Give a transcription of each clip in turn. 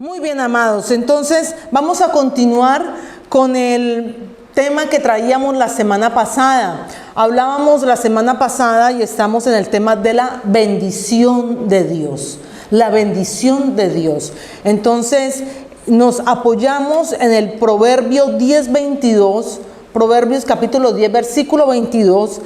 Muy bien, amados. Entonces, vamos a continuar con el tema que traíamos la semana pasada. Hablábamos la semana pasada y estamos en el tema de la bendición de Dios. La bendición de Dios. Entonces, nos apoyamos en el Proverbio 10:22, Proverbios capítulo 10, versículo 22,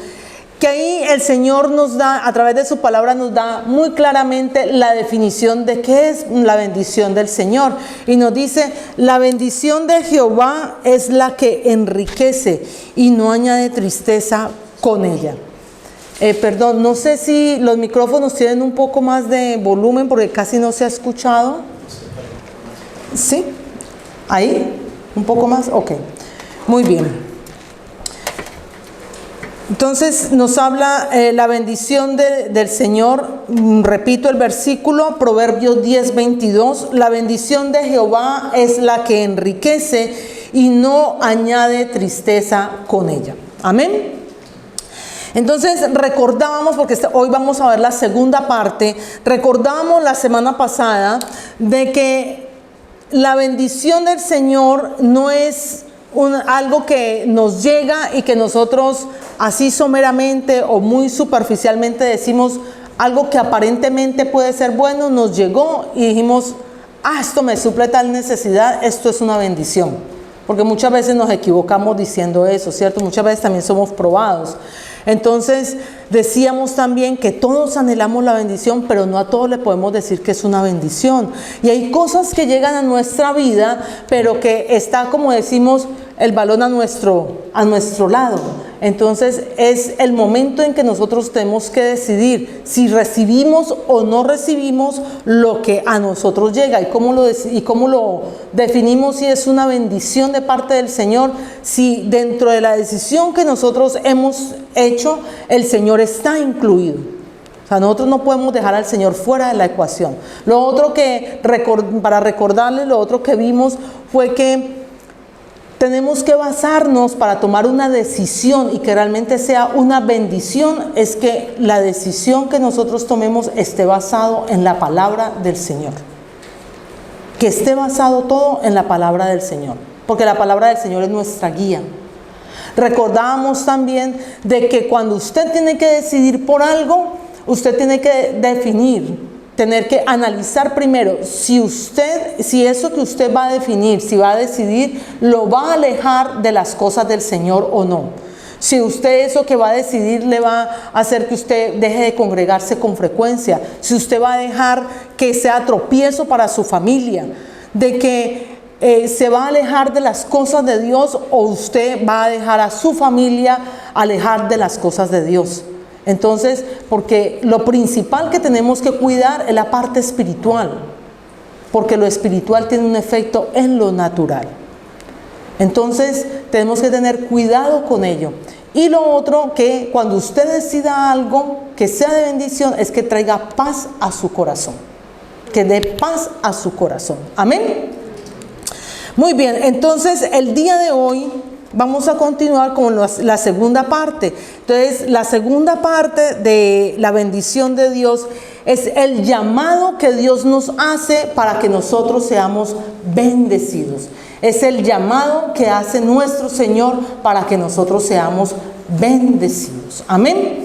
que ahí el Señor nos da, a través de su palabra, nos da muy claramente la definición de qué es la bendición del Señor. Y nos dice, la bendición de Jehová es la que enriquece y no añade tristeza con ella. Perdón, no sé si los micrófonos tienen un poco más de volumen porque casi no se ha escuchado. ¿Sí? ¿Ahí? ¿Un poco más? Ok. Muy bien. Entonces nos habla la bendición del Señor. Repito el versículo, Proverbios 10:22. La bendición de Jehová es la que enriquece y no añade tristeza con ella. Amén. Entonces recordábamos, porque hoy vamos a ver la segunda parte, recordábamos la semana pasada de que la bendición del Señor no es algo que nos llega y que nosotros así someramente o muy superficialmente decimos algo que aparentemente puede ser bueno, nos llegó y dijimos, esto me suple tal necesidad, esto es una bendición. Porque muchas veces nos equivocamos diciendo eso, ¿cierto? Muchas veces también somos probados. Entonces decíamos también que todos anhelamos la bendición, pero no a todos le podemos decir que es una bendición. Y hay cosas que llegan a nuestra vida, pero que está, como decimos, el balón a nuestro lado. Entonces es el momento en que nosotros tenemos que decidir si recibimos o no recibimos lo que a nosotros llega y cómo lo definimos, si es una bendición de parte del Señor, si dentro de la decisión que nosotros hemos hecho el Señor está incluido. O sea, nosotros no podemos dejar al Señor fuera de la ecuación. Lo otro que, para recordarles, lo otro que vimos fue que tenemos que basarnos para tomar una decisión y que realmente sea una bendición, es que la decisión que nosotros tomemos esté basado en la palabra del Señor. Que esté basado todo en la palabra del Señor, porque la palabra del Señor es nuestra guía. Recordábamos también de que cuando usted tiene que decidir por algo, usted tiene que definir, tener que analizar primero si eso que usted va a definir, si va a decidir, lo va a alejar de las cosas del Señor o no. Si usted eso que va a decidir le va a hacer que usted deje de congregarse con frecuencia, si usted va a dejar que sea tropiezo para su familia, de que se va a alejar de las cosas de Dios, o usted va a dejar a su familia alejar de las cosas de Dios. Entonces, porque lo principal que tenemos que cuidar es la parte espiritual, porque lo espiritual tiene un efecto en lo natural. Entonces, tenemos que tener cuidado con ello. Y lo otro, que cuando usted decida algo que sea de bendición, es que traiga paz a su corazón, que dé paz a su corazón. Amén. Muy bien, entonces el día de hoy vamos a continuar con la segunda parte. Entonces, la segunda parte de la bendición de Dios es el llamado que Dios nos hace para que nosotros seamos bendecidos. Es el llamado que hace nuestro Señor para que nosotros seamos bendecidos. Amén.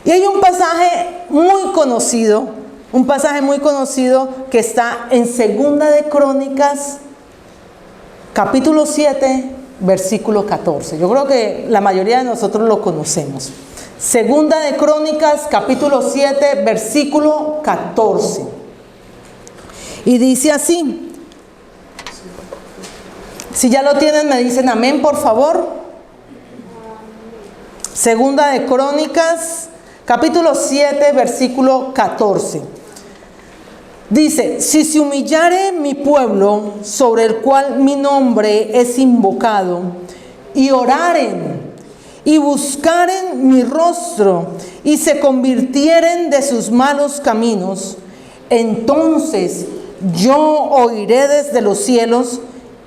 Y hay un pasaje muy conocido que está en Segunda de Crónicas, capítulo 7, versículo 14. Yo creo que la mayoría de nosotros lo conocemos. Segunda de Crónicas, capítulo 7, versículo 14. Y dice así. Si ya lo tienen, me dicen amén, por favor. Segunda de Crónicas, capítulo 7, versículo 14. Dice, si se humillare mi pueblo, sobre el cual mi nombre es invocado, y oraren, y buscaren mi rostro, y se convirtieren de sus malos caminos, entonces yo oiré desde los cielos,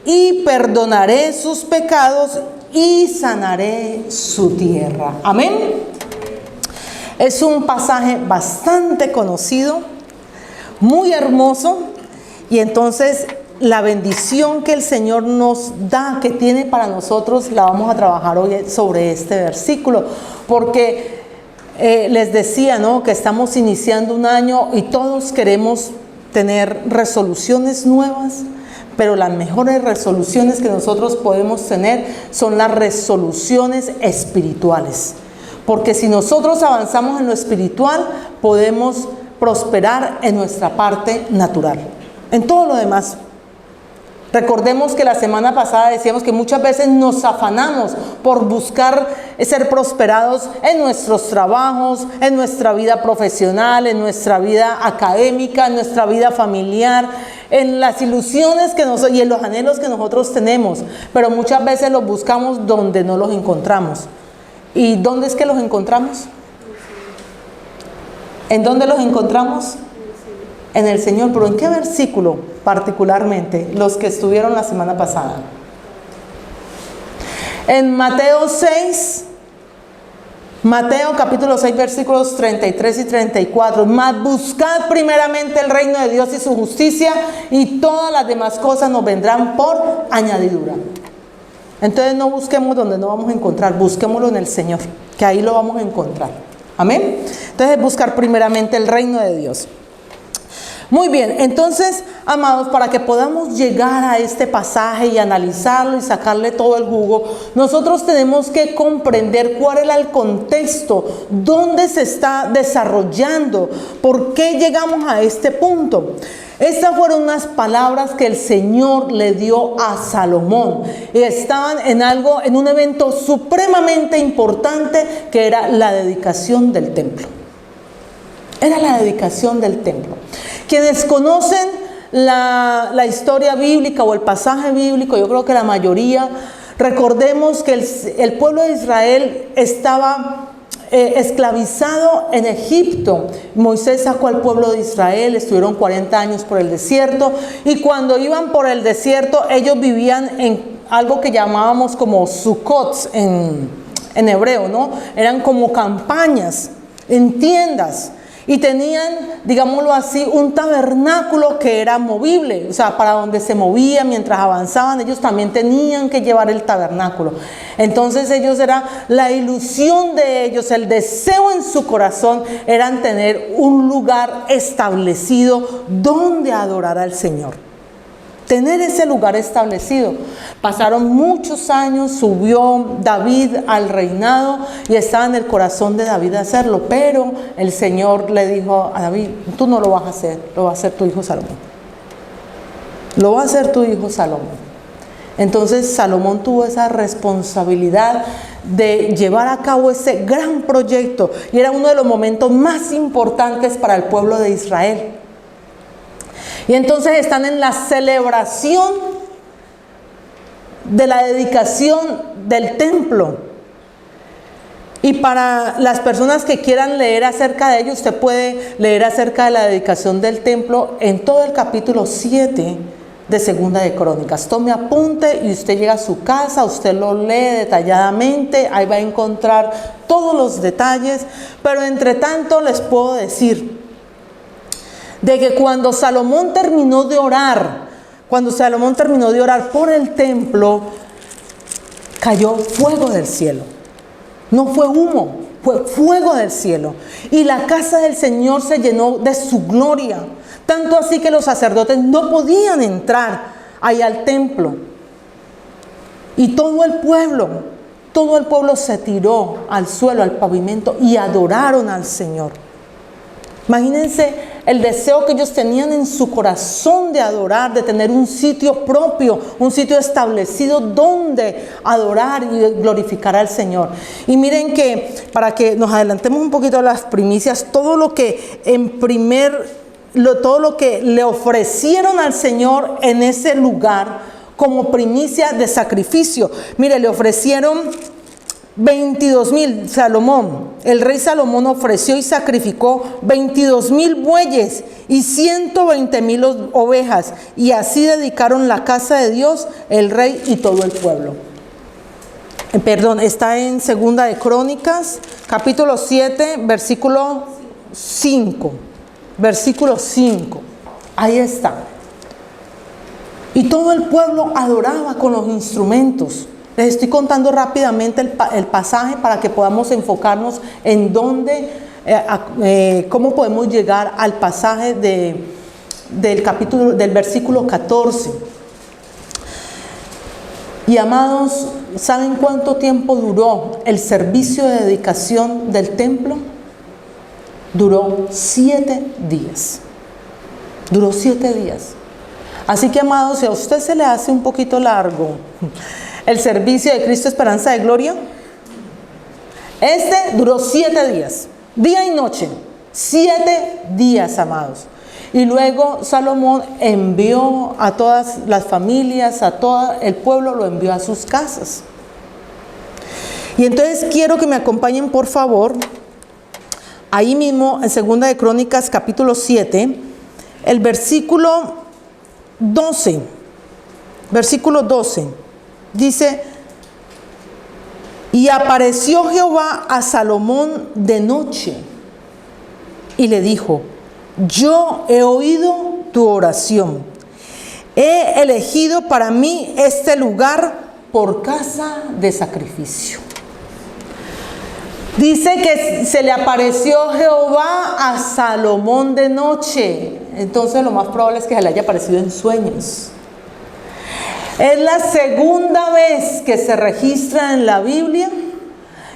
y perdonaré sus pecados, y sanaré su tierra. Amén. Es un pasaje bastante conocido, muy hermoso, Y entonces la bendición que el Señor nos da, que tiene para nosotros, la vamos a trabajar hoy sobre este versículo. Porque les decía, ¿no?, que estamos iniciando un año y todos queremos tener resoluciones nuevas. Pero las mejores resoluciones que nosotros podemos tener son las resoluciones espirituales. Porque si nosotros avanzamos en lo espiritual, podemos prosperar en nuestra parte natural. En todo lo demás. Recordemos que la semana pasada decíamos que muchas veces nos afanamos por buscar ser prosperados en nuestros trabajos, en nuestra vida profesional, en nuestra vida académica, en nuestra vida familiar, en las ilusiones y en los anhelos que nosotros tenemos. Pero muchas veces los buscamos donde no los encontramos. ¿Y dónde es que los encontramos? ¿En dónde los encontramos? En el Señor. ¿Pero en qué versículo particularmente? Los que estuvieron la semana pasada. En Mateo 6, Mateo capítulo 6 versículos 33 y 34. Mas buscad primeramente el reino de Dios y su justicia, y todas las demás cosas nos vendrán por añadidura. Entonces no busquemos donde no vamos a encontrar, busquémoslo en el Señor, que ahí lo vamos a encontrar. Amén. Entonces buscar primeramente el reino de Dios. Muy bien, entonces, amados, para que podamos llegar a este pasaje y analizarlo y sacarle todo el jugo, nosotros tenemos que comprender cuál era el contexto, dónde se está desarrollando, por qué llegamos a este punto. Estas fueron unas palabras que el Señor le dio a Salomón y estaban en un evento supremamente importante, que era la dedicación del templo. Era la dedicación del templo. Quienes conocen la historia bíblica o el pasaje bíblico, yo creo que la mayoría, recordemos que el pueblo de Israel estaba esclavizado en Egipto. Moisés sacó al pueblo de Israel, estuvieron 40 años por el desierto, y cuando iban por el desierto, ellos vivían en algo que llamábamos como Sukkot en hebreo, ¿no? Eran como campañas, en tiendas. Y tenían, digámoslo así, un tabernáculo que era movible, o sea, para donde se movía mientras avanzaban, ellos también tenían que llevar el tabernáculo. Entonces era la ilusión de ellos, el deseo en su corazón, eran tener un lugar establecido donde adorar al Señor. Tener ese lugar establecido. Pasaron muchos años, subió David al reinado y estaba en el corazón de David hacerlo, pero el Señor le dijo a David: tú no lo vas a hacer, lo va a hacer tu hijo Salomón. Lo va a hacer tu hijo Salomón. Entonces Salomón tuvo esa responsabilidad de llevar a cabo ese gran proyecto, y era uno de los momentos más importantes para el pueblo de Israel. Y entonces están en la celebración de la dedicación del templo. Y para las personas que quieran leer acerca de ello, usted puede leer acerca de la dedicación del templo en todo el capítulo 7 de Segunda de Crónicas. Tome apunte y usted llega a su casa, usted lo lee detalladamente, ahí va a encontrar todos los detalles. Pero entre tanto les puedo decir de que cuando Salomón terminó de orar por el templo, cayó fuego del cielo. No fue humo, fue fuego del cielo. Y la casa del Señor se llenó de su gloria. Tanto así que los sacerdotes no podían entrar ahí al templo. Y todo el pueblo se tiró al suelo, al pavimento, y adoraron al Señor. Imagínense el deseo que ellos tenían en su corazón de adorar, de tener un sitio propio, un sitio establecido donde adorar y glorificar al Señor. Y miren que, para que nos adelantemos un poquito a las primicias, todo lo que le ofrecieron al Señor en ese lugar como primicia de sacrificio. Mire, le ofrecieron 22,000, el rey Salomón ofreció y sacrificó 22,000 bueyes y 120,000 ovejas, y así dedicaron la casa de Dios, el rey y todo el pueblo. Está en Segunda de Crónicas, capítulo 7, versículo 5. Ahí está. Y todo el pueblo adoraba con los instrumentos. Les estoy contando rápidamente el pasaje para que podamos enfocarnos en dónde, cómo podemos llegar al pasaje del versículo 14. Y amados, ¿saben cuánto tiempo duró el servicio de dedicación del templo? Duró 7 días. Duró 7 días. Así que, amados, si a usted se le hace un poquito largo el servicio de Cristo Esperanza de Gloria, este duró 7 días, día y noche, 7 días, amados. Y luego Salomón envió a todas las familias, a todo el pueblo, lo envió a sus casas. Y entonces quiero que me acompañen, por favor, ahí mismo en Segunda de Crónicas, capítulo 7, el versículo 12. Versículo 12. Dice: y apareció Jehová a Salomón de noche y le dijo: yo he oído tu oración, he elegido para mí este lugar por casa de sacrificio. Dice que se le apareció Jehová a Salomón de noche. Entonces lo más probable es que se le haya aparecido en sueños. Es la segunda vez que se registra en la Biblia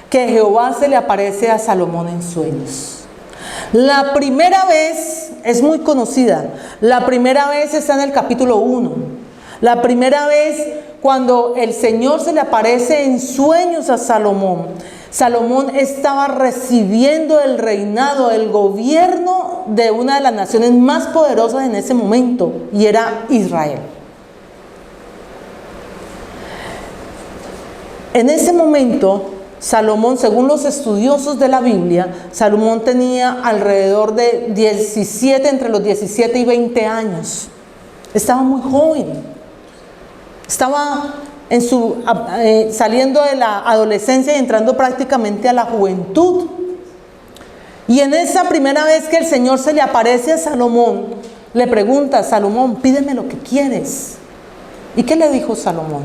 que Jehová se le aparece a Salomón en sueños. La primera vez es muy conocida. La primera vez está en el capítulo 1. La primera vez cuando el Señor se le aparece en sueños a Salomón. Salomón estaba recibiendo el reinado, el gobierno de una de las naciones más poderosas en ese momento, y era Israel. En ese momento, Salomón, según los estudiosos de la Biblia, Salomón tenía alrededor de 17, entre los 17 y 20 años. Estaba muy joven. Estaba saliendo de la adolescencia y entrando prácticamente a la juventud. Y en esa primera vez que el Señor se le aparece a Salomón, le pregunta: Salomón, pídeme lo que quieres. ¿Y qué le dijo Salomón?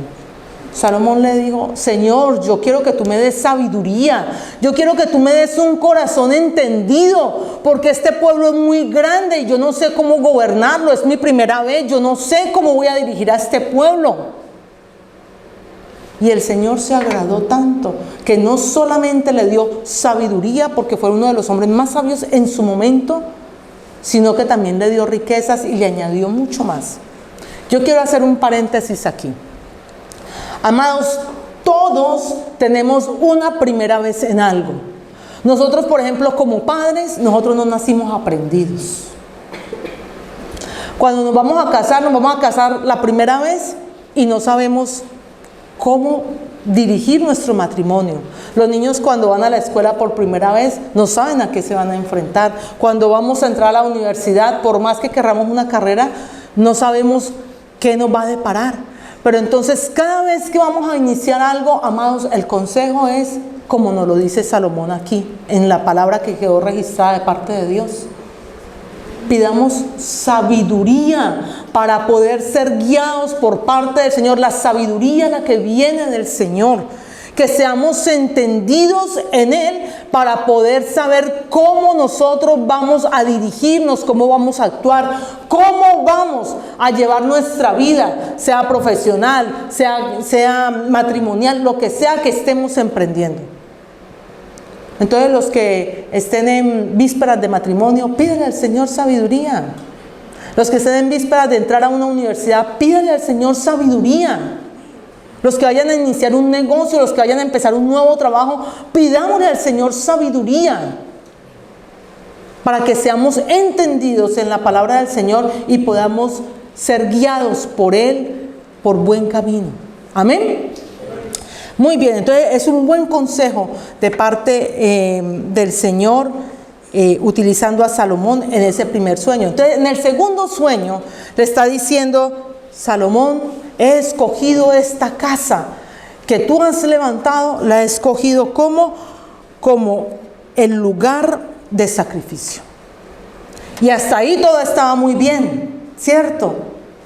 Salomón le dijo: Señor, yo quiero que tú me des sabiduría, yo quiero que tú me des un corazón entendido, porque este pueblo es muy grande y yo no sé cómo gobernarlo, es mi primera vez, yo no sé cómo voy a dirigir a este pueblo. Y el Señor se agradó tanto que no solamente le dio sabiduría, porque fue uno de los hombres más sabios en su momento, sino que también le dio riquezas y le añadió mucho más. Yo quiero hacer un paréntesis aquí. Amados, todos tenemos una primera vez en algo. Nosotros, por ejemplo, como padres, nosotros no nacimos aprendidos. Cuando nos vamos a casar la primera vez y no sabemos cómo dirigir nuestro matrimonio. Los niños, cuando van a la escuela por primera vez, no saben a qué se van a enfrentar. Cuando vamos a entrar a la universidad, por más que querramos una carrera, no sabemos qué nos va a deparar. Pero entonces, cada vez que vamos a iniciar algo, amados, el consejo es como nos lo dice Salomón aquí, en la palabra que quedó registrada de parte de Dios. Pidamos sabiduría para poder ser guiados por parte del Señor. La sabiduría, la que viene del Señor. Que seamos entendidos en Él para poder saber cómo nosotros vamos a dirigirnos, cómo vamos a actuar, cómo vamos a llevar nuestra vida, sea profesional, sea matrimonial, lo que sea que estemos emprendiendo. Entonces, los que estén en vísperas de matrimonio, pídanle al Señor sabiduría. Los que estén en vísperas de entrar a una universidad, pídanle al Señor sabiduría. Los que vayan a iniciar un negocio, los que vayan a empezar un nuevo trabajo, pidámosle al Señor sabiduría para que seamos entendidos en la palabra del Señor y podamos ser guiados por Él por buen camino. Amén. Muy bien, entonces es un buen consejo de parte del Señor utilizando a Salomón en ese primer sueño. Entonces, en el segundo sueño le está diciendo: Salomón, he escogido esta casa que tú has levantado, la he escogido como el lugar de sacrificio. Y hasta ahí todo estaba muy bien, ¿cierto?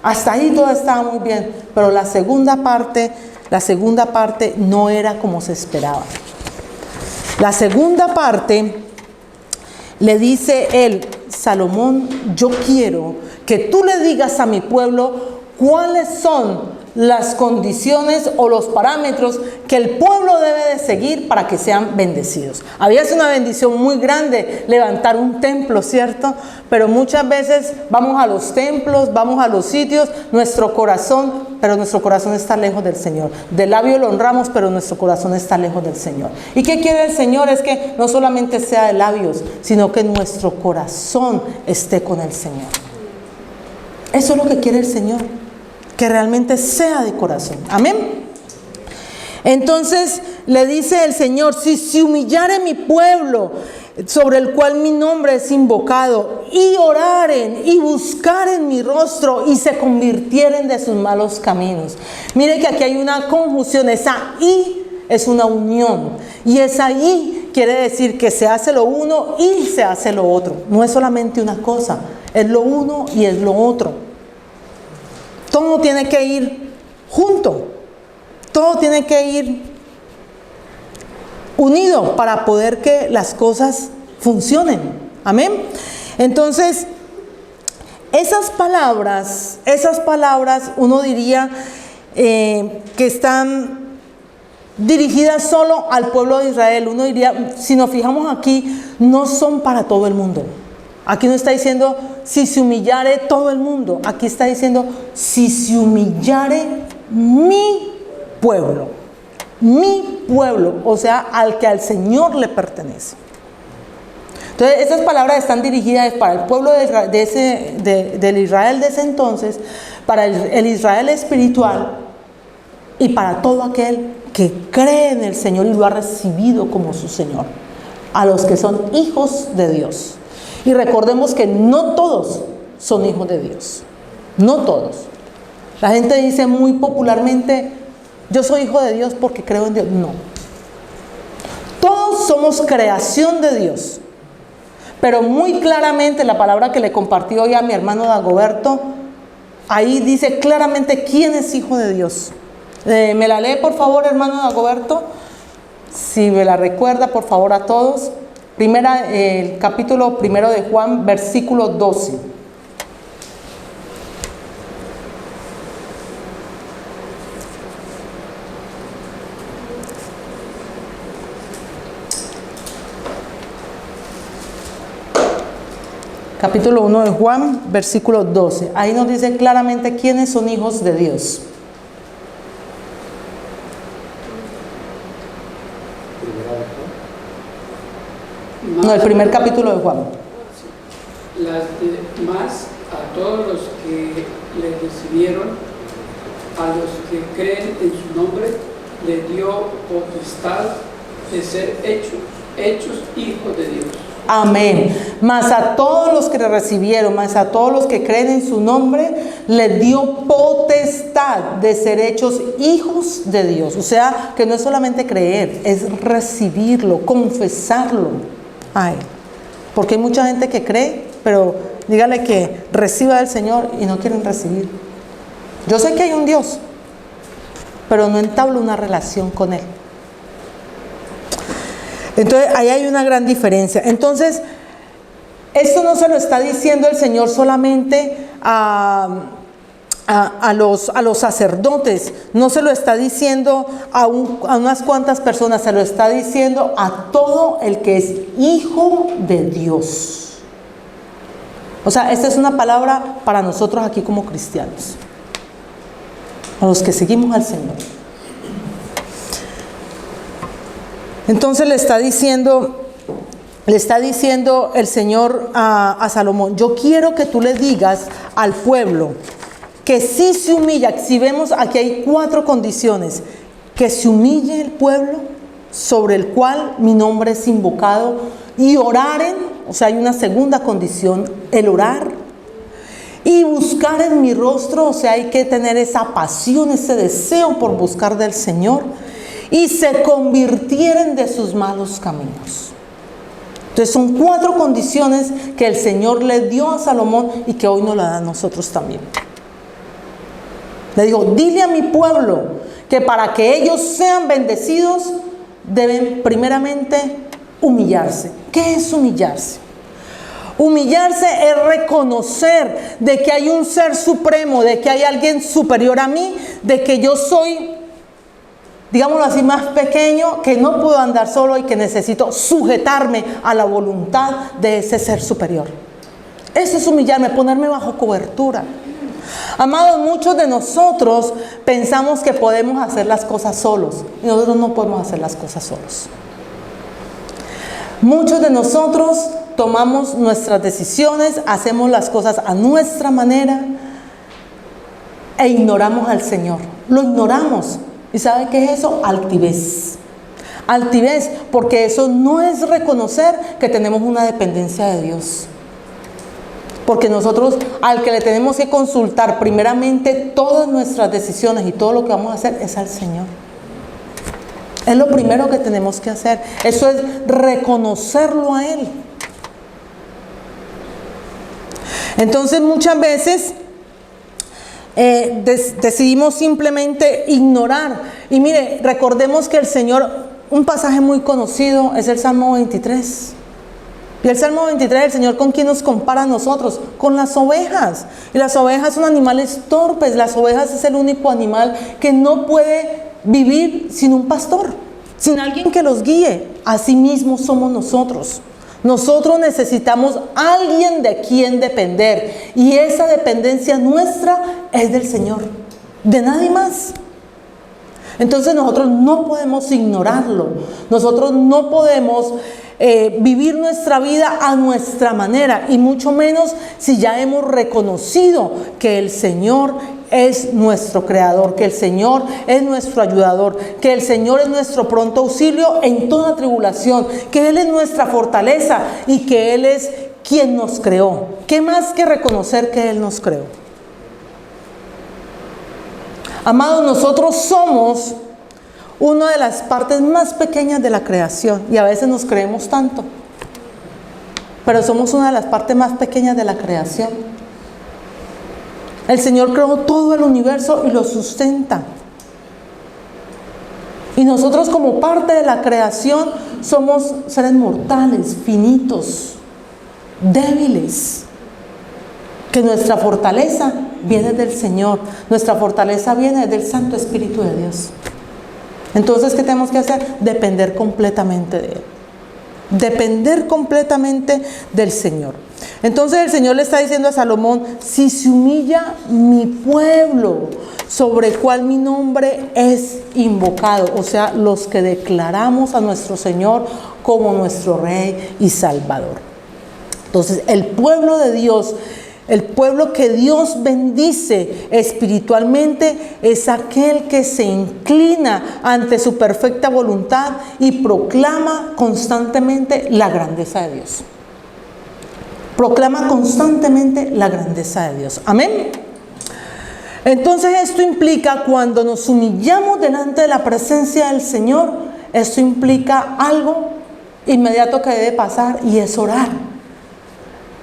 Hasta ahí todo estaba muy bien, pero la segunda parte no era como se esperaba. La segunda parte le dice él, Salomón, yo quiero que tú le digas a mi pueblo cuáles son las condiciones o los parámetros que el pueblo debe de seguir para que sean bendecidos. Había sido una bendición muy grande levantar un templo, ¿cierto? Pero muchas veces vamos a los templos, vamos a los sitios, nuestro corazón está lejos del Señor. De labio lo honramos, pero nuestro corazón está lejos del Señor. ¿Y qué quiere el Señor? Es que no solamente sea de labios, sino que nuestro corazón esté con el Señor. Eso es lo que quiere el Señor, que realmente sea de corazón. Amén. Entonces le dice el Señor, si se humillare mi pueblo, sobre el cual mi nombre es invocado, y oraren y buscaren mi rostro y se convirtieren de sus malos caminos. Mire que aquí hay una conjunción, esa y es una unión, y esa y quiere decir que se hace lo uno y se hace lo otro. No es solamente una cosa, es lo uno y es lo otro. Todo tiene que ir junto, todo tiene que ir unido para poder que las cosas funcionen. Amén. Entonces, esas palabras uno diría que están dirigidas solo al pueblo de Israel. Uno diría, si nos fijamos aquí, no son para todo el mundo. Aquí no está diciendo si se humillare todo el mundo. Aquí está diciendo si se humillare mi pueblo. Mi pueblo, o sea, al que al Señor le pertenece. Entonces, esas palabras están dirigidas para el pueblo del Israel de ese entonces, para el Israel espiritual y para todo aquel que cree en el Señor y lo ha recibido como su Señor, a los que son hijos de Dios. Y recordemos que no todos son hijos de Dios, no todos. La gente dice muy popularmente, yo soy hijo de Dios porque creo en Dios. No, todos somos creación de Dios, pero muy claramente la palabra que le compartí hoy a mi hermano Dagoberto, ahí dice claramente quién es hijo de Dios. ¿Me la lee por favor, hermano Dagoberto? Si me la recuerda por favor a todos. El capítulo 1 de Juan, versículo 12. Capítulo 1 de Juan, versículo 12. Ahí nos dice claramente quiénes son hijos de Dios. No, el primer capítulo de Juan. Más a todos los que le recibieron, a los que creen en su nombre, le dio potestad de ser hechos hijos de Dios. Amén. Más a todos los que le recibieron, más a todos los que creen en su nombre, le dio potestad de ser hechos hijos de Dios. O sea, que no es solamente creer, es recibirlo, confesarlo. Ay, porque hay mucha gente que cree, pero dígale que reciba del Señor y no quieren recibir. Yo sé que hay un Dios, pero no entablo una relación con Él. Entonces, ahí hay una gran diferencia. Entonces, esto no se lo está diciendo el Señor solamente a los sacerdotes, no se lo está diciendo a unas cuantas personas, se lo está diciendo a todo el que es hijo de Dios. O sea, esta es una palabra para nosotros aquí como cristianos, a los que seguimos al Señor. Entonces le está diciendo el Señor a Salomón, yo quiero que tú le digas al pueblo que si se humilla, si vemos aquí hay 4 condiciones, que se humille el pueblo sobre el cual mi nombre es invocado y oraren, o sea hay una segunda condición, el orar, y buscar en mi rostro, o sea hay que tener esa pasión, ese deseo por buscar del Señor, y se convirtieren de sus malos caminos. Entonces son 4 condiciones que el Señor le dio a Salomón y que hoy nos la da a nosotros también. Le dijo, dile a mi pueblo que para que ellos sean bendecidos deben primeramente humillarse. ¿Qué es humillarse? Humillarse es reconocer de que hay un ser supremo, de que hay alguien superior a mí, de que yo soy, digámoslo así, más pequeño, que no puedo andar solo y que necesito sujetarme a la voluntad de ese ser superior. Eso es humillarme, ponerme bajo cobertura. Amados, muchos de nosotros pensamos que podemos hacer las cosas solos, y nosotros no podemos hacer las cosas solos. Muchos de nosotros tomamos nuestras decisiones, hacemos las cosas a nuestra manera e ignoramos al Señor. Lo ignoramos. ¿Y sabe qué es eso? Altivez. Altivez, porque eso no es reconocer que tenemos una dependencia de Dios. Porque nosotros al que le tenemos que consultar primeramente todas nuestras decisiones y todo lo que vamos a hacer es al Señor. Es lo primero que tenemos que hacer. Eso es reconocerlo a Él. Entonces muchas veces decidimos simplemente ignorar. Y mire, recordemos que el Señor, un pasaje muy conocido es el Salmo 23. Y el Salmo 23, el Señor, ¿con quién nos compara a nosotros? Con las ovejas. Y las ovejas son animales torpes. Las ovejas es el único animal que no puede vivir sin un pastor, sin alguien que los guíe. Así mismo somos nosotros. Nosotros necesitamos a alguien de quien depender. Y esa dependencia nuestra es del Señor, de nadie más. Entonces nosotros no podemos ignorarlo. Nosotros no podemos vivir nuestra vida a nuestra manera, y mucho menos si ya hemos reconocido que el Señor es nuestro creador, que el Señor es nuestro ayudador, que el Señor es nuestro pronto auxilio en toda tribulación, que Él es nuestra fortaleza y que Él es quien nos creó. ¿Qué más que reconocer que Él nos creó? Amados, nosotros somos una de las partes más pequeñas de la creación, y a veces nos creemos tanto, pero somos una de las partes más pequeñas de la creación. El Señor creó todo el universo y lo sustenta. Y nosotros, como parte de la creación, somos seres mortales, finitos, débiles. Que nuestra fortaleza viene del Señor. Nuestra fortaleza viene del Santo Espíritu de Dios. Entonces, ¿qué tenemos que hacer? Depender completamente de Él. Depender completamente del Señor. Entonces el Señor le está diciendo a Salomón: si se humilla mi pueblo, sobre el cual mi nombre es invocado, o sea, los que declaramos a nuestro Señor como nuestro Rey y Salvador. Entonces el pueblo de Dios, el pueblo que Dios bendice espiritualmente, es aquel que se inclina ante su perfecta voluntad y proclama constantemente la grandeza de Dios. Proclama constantemente la grandeza de Dios. Amén. Entonces esto implica, cuando nos humillamos delante de la presencia del Señor, esto implica algo inmediato que debe pasar, y es orar.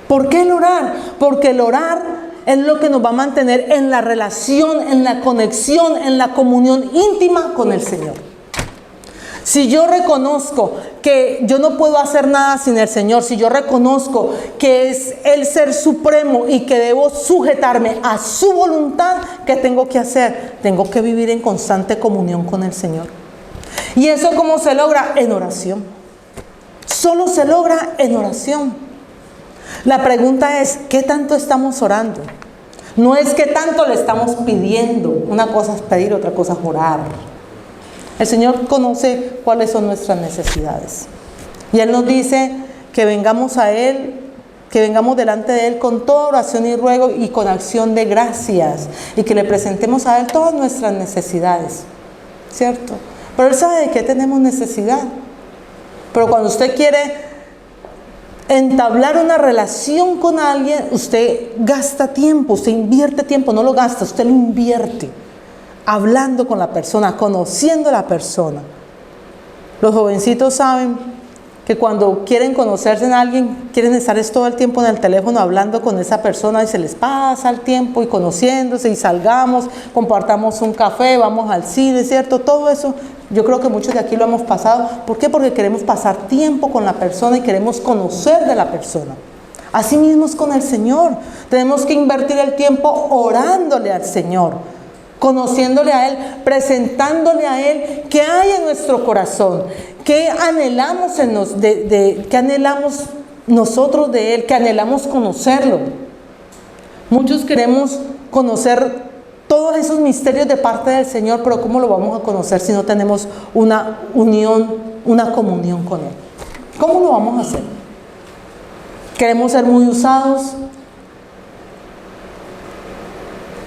¿Por qué el orar? Porque el orar es lo que nos va a mantener en la relación, en la conexión, en la comunión íntima con el Señor. Si yo reconozco que yo no puedo hacer nada sin el Señor, si yo reconozco que es el ser supremo y que debo sujetarme a su voluntad, ¿qué tengo que hacer? Tengo que vivir en constante comunión con el Señor. ¿Y eso cómo se logra? En oración. Solo se logra en oración. La pregunta es: ¿qué tanto estamos orando? No es qué tanto le estamos pidiendo. Una cosa es pedir, otra cosa es orar. El Señor conoce cuáles son nuestras necesidades. Y Él nos dice que vengamos a Él, que vengamos delante de Él con toda oración y ruego y con acción de gracias. Y que le presentemos a Él todas nuestras necesidades. ¿Cierto? Pero Él sabe de qué tenemos necesidad. Pero cuando usted quiere entablar una relación con alguien, usted gasta tiempo, usted invierte tiempo, no lo gasta, usted lo invierte. Hablando con la persona, conociendo a la persona. Los jovencitos saben que cuando quieren conocerse en alguien, quieren estar todo el tiempo en el teléfono hablando con esa persona y se les pasa el tiempo y conociéndose y salgamos, compartamos un café, vamos al cine, ¿cierto? Todo eso, yo creo que muchos de aquí lo hemos pasado. ¿Por qué? Porque queremos pasar tiempo con la persona y queremos conocer de la persona. Así mismo es con el Señor. Tenemos que invertir el tiempo orándole al Señor, conociéndole a Él, presentándole a Él qué hay en nuestro corazón, qué anhelamos, qué anhelamos nosotros de Él, qué anhelamos conocerlo. Muchos queremos conocer todos esos misterios de parte del Señor, pero ¿cómo lo vamos a conocer si no tenemos una unión, una comunión con Él? ¿Cómo lo vamos a hacer? Queremos ser muy usados.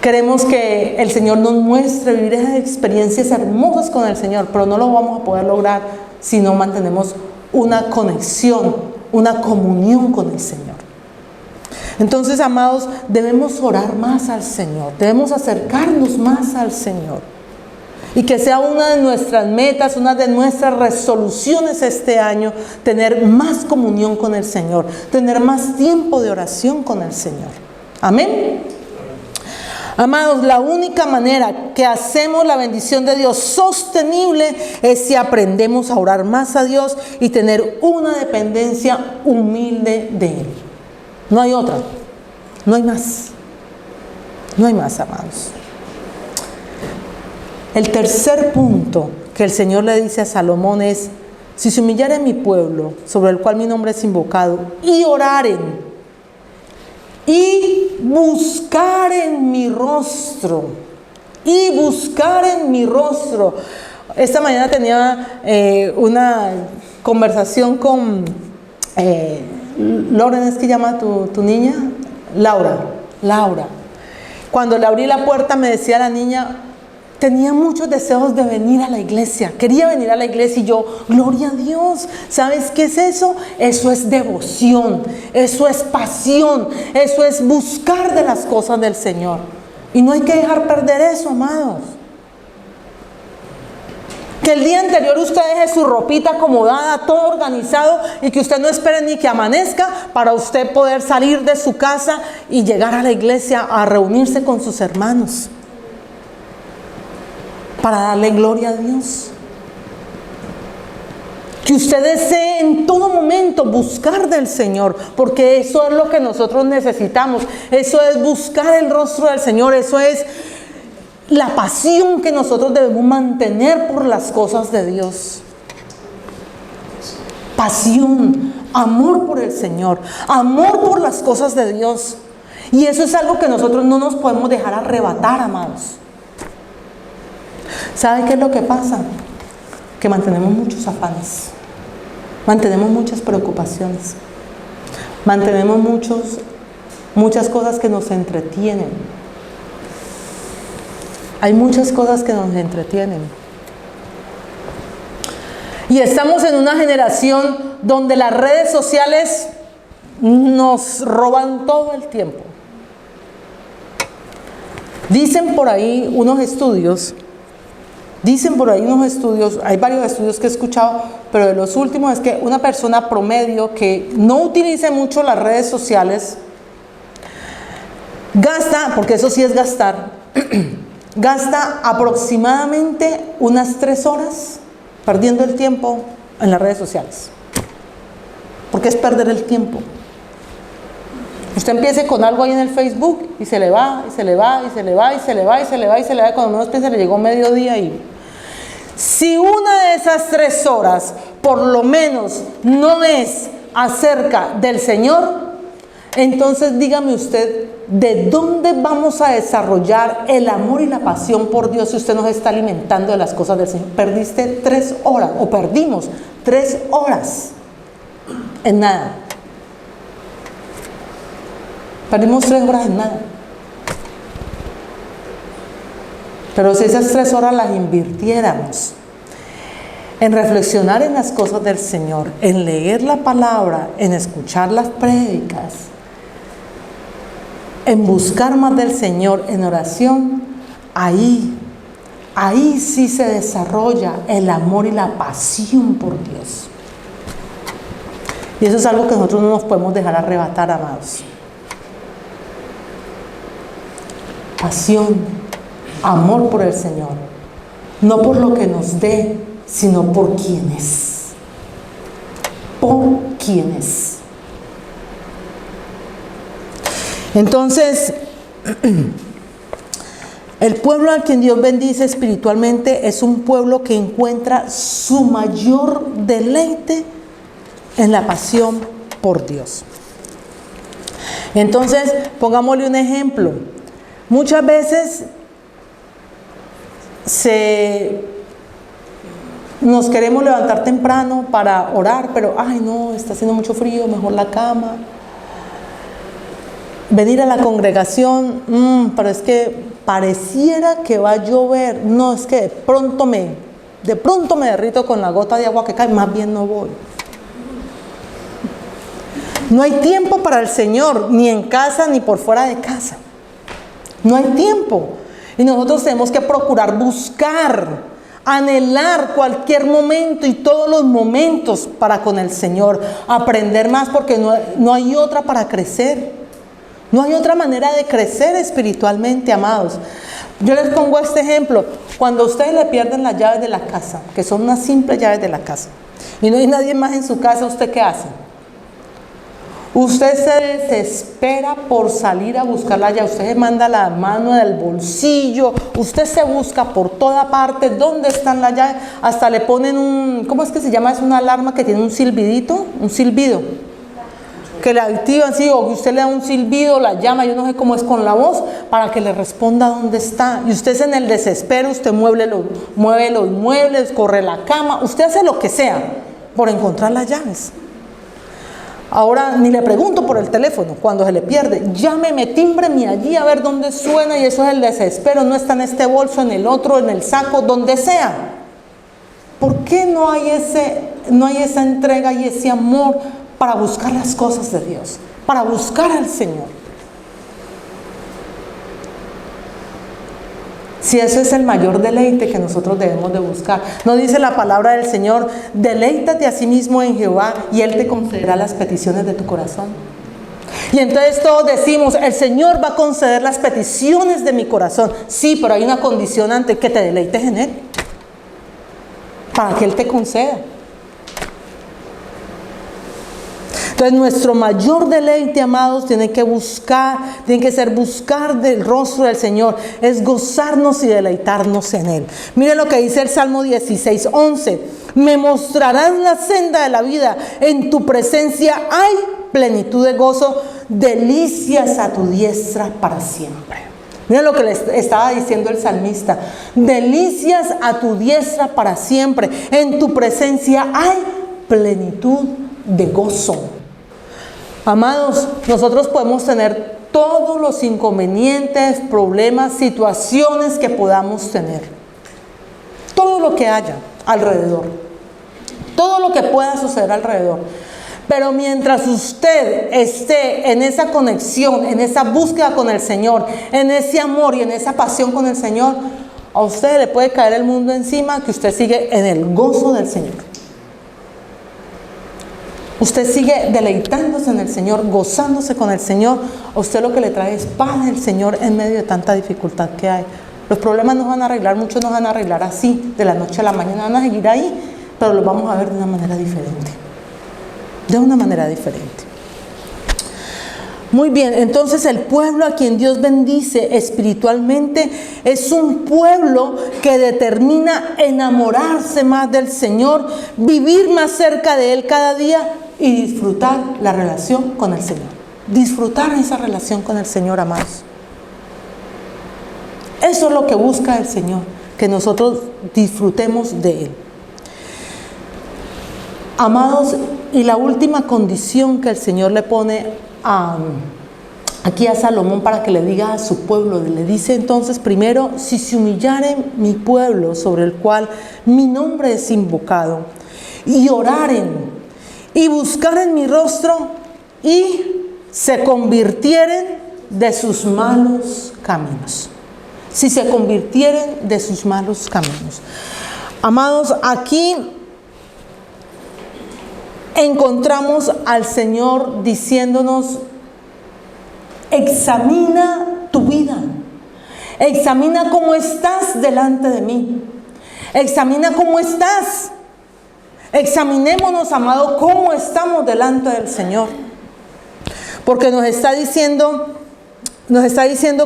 Queremos que el Señor nos muestre, vivir esas experiencias hermosas con el Señor, pero no lo vamos a poder lograr si no mantenemos una conexión, una comunión con el Señor. Entonces, amados, debemos orar más al Señor, debemos acercarnos más al Señor. Y que sea una de nuestras metas, una de nuestras resoluciones este año, tener más comunión con el Señor, tener más tiempo de oración con el Señor. Amén. Amados, la única manera que hacemos la bendición de Dios sostenible es si aprendemos a orar más a Dios y tener una dependencia humilde de Él. No hay otra, no hay más. No hay más, amados. El tercer punto que el Señor le dice a Salomón es: si se humillare mi pueblo, sobre el cual mi nombre es invocado, y oraren, y buscaren mi rostro, y buscaren mi rostro. Esta mañana tenía una conversación con Loren, ¿es que llama tu niña? Laura. Cuando le abrí la puerta me decía la niña: tenía muchos deseos de venir a la iglesia, quería venir a la iglesia, y yo, gloria a Dios. ¿Sabes qué es eso? Eso es devoción, eso es pasión, eso es buscar de las cosas del Señor. Y no hay que dejar perder eso, amados. Que el día anterior usted deje su ropita acomodada, todo organizado, y que usted no espere ni que amanezca para usted poder salir de su casa y llegar a la iglesia a reunirse con sus hermanos, para darle gloria a Dios. Que usted desee en todo momento buscar del Señor, porque eso es lo que nosotros necesitamos. Eso es buscar el rostro del Señor, eso es la pasión que nosotros debemos mantener por las cosas de Dios. Pasión, amor por el Señor, amor por las cosas de Dios. Y eso es algo que nosotros no nos podemos dejar arrebatar, amados. ¿Sabe qué es lo que pasa? Que mantenemos muchos afanes, mantenemos muchas preocupaciones, mantenemos muchas cosas que nos entretienen. Hay muchas cosas que nos entretienen. Y estamos en una generación donde las redes sociales nos roban todo el tiempo. Dicen por ahí unos estudios, hay varios estudios que he escuchado, pero de los últimos es que una persona promedio que no utilice mucho las redes sociales gasta, porque eso sí es gastar, gasta aproximadamente unas 3 horas perdiendo el tiempo en las redes sociales. Porque es perder el tiempo. Usted empiece con algo ahí en el Facebook y se le va, y se le va, y se le va, y se le va, y se le va, y se le va, y cuando menos piensa le llegó mediodía. Y si una de esas 3 horas por lo menos no es acerca del Señor, entonces dígame usted, ¿de dónde vamos a desarrollar el amor y la pasión por Dios si usted nos está alimentando de las cosas del Señor? Perdiste 3 horas, o perdimos 3 horas en nada. Perdimos 3 horas en nada. Pero si esas 3 horas las invirtiéramos en reflexionar en las cosas del Señor, en leer la palabra, en escuchar las prédicas, en buscar más del Señor, en oración, ahí sí se desarrolla el amor y la pasión por Dios. Y eso es algo que nosotros no nos podemos dejar arrebatar, amados. Pasión, amor por el Señor. No por lo que nos dé, sino por quién es. Por quién es. Entonces, el pueblo a quien Dios bendice espiritualmente es un pueblo que encuentra su mayor deleite en la pasión por Dios. Entonces, pongámosle un ejemplo. Muchas veces nos queremos levantar temprano para orar, pero ay no, está haciendo mucho frío, mejor la cama. Venir a la congregación, pero es que pareciera que va a llover. No, es que de pronto me derrito con la gota de agua que cae, más bien no voy. No hay tiempo para el Señor, ni en casa ni por fuera de casa. No hay tiempo. Y nosotros tenemos que procurar buscar, anhelar cualquier momento y todos los momentos para con el Señor. Aprender más, porque no hay otra para crecer. No hay otra manera de crecer espiritualmente, amados. Yo les pongo este ejemplo. Cuando ustedes le pierden las llaves de la casa, que son unas simples llaves de la casa, y no hay nadie más en su casa, ¿usted qué hace? Usted se desespera por salir a buscar la llave. Usted se manda la mano del bolsillo. Usted se busca por toda parte dónde están las llaves. Hasta le ponen ¿cómo es que se llama? Es una alarma que tiene un silbidito, un silbido. Que le activan, sí, o que usted le da un silbido, la llama, yo no sé cómo es con la voz, para que le responda dónde está. Y usted en el desespero, usted mueve los muebles, corre la cama, usted hace lo que sea por encontrar las llaves. Ahora ni le pregunto por el teléfono cuando se le pierde. Llámeme, tímbreme allí a ver dónde suena, y eso es el desespero. No está en este bolso, en el otro, en el saco, donde sea. ¿Por qué no hay esa entrega y ese amor para buscar las cosas de Dios, para buscar al Señor? Si eso es el mayor deleite que nosotros debemos de buscar. ¿No dice la palabra del Señor: deleítate a sí mismo en Jehová y Él te concederá las peticiones de tu corazón? Y entonces todos decimos: el Señor va a conceder las peticiones de mi corazón. Sí, pero hay una condición antes: que te deleites en Él, para que Él te conceda. Entonces nuestro mayor deleite, amados, tiene que ser buscar del rostro del Señor, es gozarnos y deleitarnos en Él. Miren lo que dice el Salmo 16:11: me mostrarás la senda de la vida, en tu presencia hay plenitud de gozo, delicias a tu diestra para siempre. Miren lo que le estaba diciendo el salmista: delicias a tu diestra para siempre, en tu presencia hay plenitud de gozo. Amados, nosotros podemos tener todos los inconvenientes, problemas, situaciones que podamos tener, todo lo que haya alrededor, todo lo que pueda suceder alrededor. Pero mientras usted esté en esa conexión, en esa búsqueda con el Señor, en ese amor y en esa pasión con el Señor, a usted le puede caer el mundo encima, que usted sigue en el gozo del Señor. Usted sigue deleitándose en el Señor, gozándose con el Señor. A usted lo que le trae es paz del Señor en medio de tanta dificultad que hay. Los problemas no van a arreglar, muchos no van a arreglar así, de la noche a la mañana, van a seguir ahí, pero los vamos a ver de una manera diferente. De una manera diferente. Muy bien, entonces el pueblo a quien Dios bendice espiritualmente es un pueblo que determina enamorarse más del Señor, vivir más cerca de Él cada día y disfrutar la relación con el Señor. Disfrutar esa relación con el Señor, amados. Eso es lo que busca el Señor, que nosotros disfrutemos de Él. Amados, y la última condición que el Señor le pone aquí a Salomón para que le diga a su pueblo, le dice entonces: primero, si se humillare mi pueblo sobre el cual mi nombre es invocado, y oraren y buscaren mi rostro y se convirtieren de sus malos caminos. Si se convirtieren de sus malos caminos. Amados, aquí encontramos al Señor diciéndonos: examina tu vida, examina cómo estás delante de mí, examina cómo estás. Examinémonos, amado, cómo estamos delante del Señor, porque nos está diciendo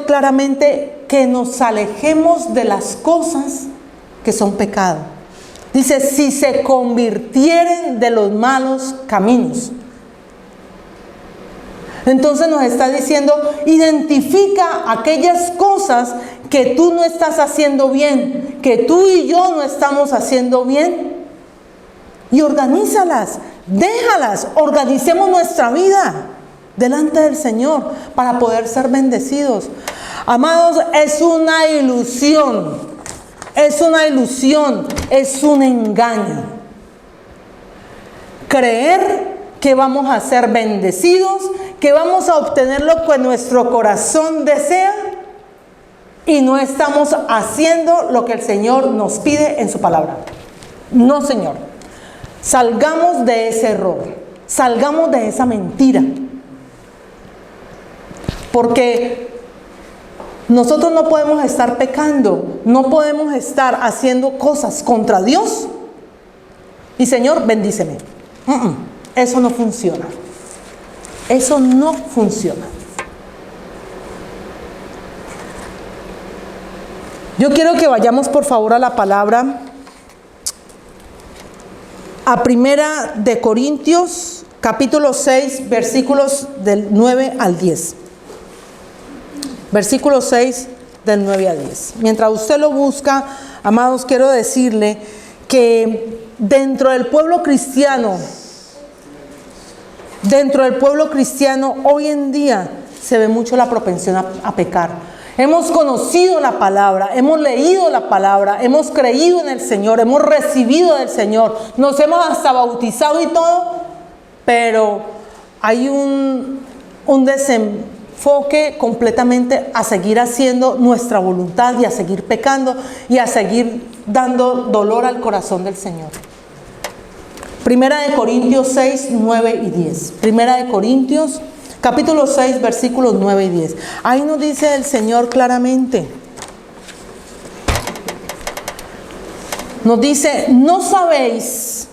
claramente que nos alejemos de las cosas que son pecado. Dice: si se convirtieren de los malos caminos. Entonces nos está diciendo: identifica aquellas cosas que tú no estás haciendo bien, que tú y yo no estamos haciendo bien, y organízalas, déjalas, organicemos nuestra vida delante del Señor para poder ser bendecidos. Amados, es una ilusión, es un engaño creer que vamos a ser bendecidos, que vamos a obtener lo que nuestro corazón desea, y no estamos haciendo lo que el Señor nos pide en su palabra. No, Señor. Salgamos de ese error, salgamos de esa mentira, porque nosotros no podemos estar pecando, no podemos estar haciendo cosas contra Dios y: Señor, bendíceme. Eso no funciona. Eso no funciona. Yo quiero que vayamos por favor a la palabra, a Primera de Corintios, capítulo 6, versículos del 9 al 10. Versículo 6, del 9 al 10. Mientras usted lo busca, amados, quiero decirle que dentro del pueblo cristiano, hoy en día se ve mucho la propensión a pecar. Hemos conocido la palabra, hemos leído la palabra, hemos creído en el Señor, hemos recibido del Señor, nos hemos hasta bautizado y todo, pero hay un desenfoque completamente a seguir haciendo nuestra voluntad y a seguir pecando y a seguir dando dolor al corazón del Señor. Primera de Corintios 6, 9 y 10. Primera de Corintios, capítulo 6, versículos 9 y 10. Ahí nos dice el Señor claramente. Nos dice: ¿no sabéis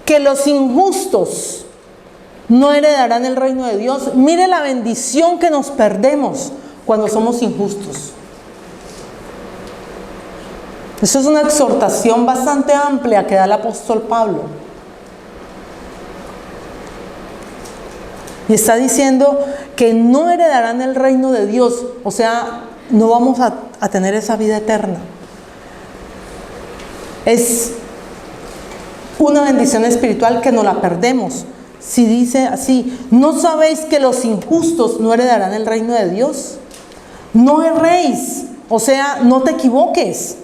que los injustos no heredarán el reino de Dios? Mire la bendición que nos perdemos cuando somos injustos. Eso es una exhortación bastante amplia que da el apóstol Pablo. Y está diciendo que no heredarán el reino de Dios. O sea, no vamos a tener esa vida eterna. Es una bendición espiritual que nos la perdemos. Si dice así: ¿no sabéis que los injustos no heredarán el reino de Dios? No erréis, o sea, no te equivoques.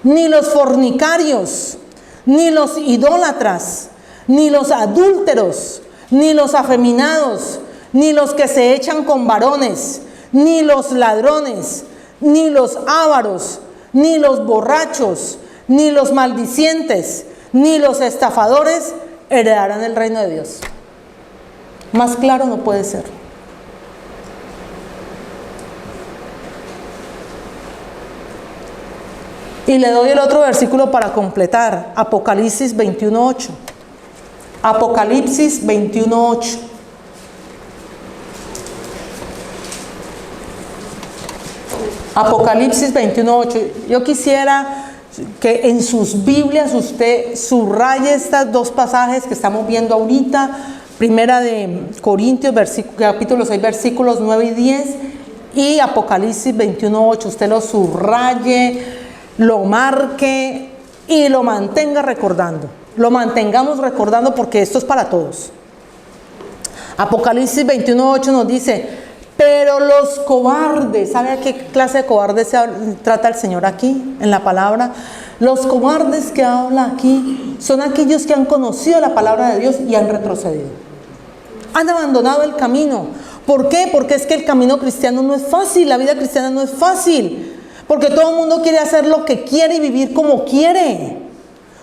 Ni los fornicarios, ni los idólatras, ni los adúlteros, ni los afeminados, ni los que se echan con varones, ni los ladrones, ni los ávaros, ni los borrachos, ni los maldicientes, ni los estafadores heredarán el reino de Dios. Más claro no puede ser. Y le doy el otro versículo para completar. Apocalipsis 21:8. Apocalipsis 21:8. Apocalipsis 21:8. Yo quisiera que en sus Biblias usted subraye estos dos pasajes que estamos viendo ahorita. Primera de Corintios, capítulo 6, versículos 9 y 10. Y Apocalipsis 21:8. Usted lo subraye, lo marque y lo mantenga recordando. Lo mantengamos recordando, porque esto es para todos. Apocalipsis 21:8 nos dice: pero los cobardes, ¿sabe a qué clase de cobardes trata el Señor aquí en la palabra? Los cobardes que habla aquí son aquellos que han conocido la palabra de Dios y han retrocedido. Han abandonado el camino. ¿Por qué? Porque es que el camino cristiano no es fácil, la vida cristiana no es fácil. Porque todo el mundo quiere hacer lo que quiere y vivir como quiere.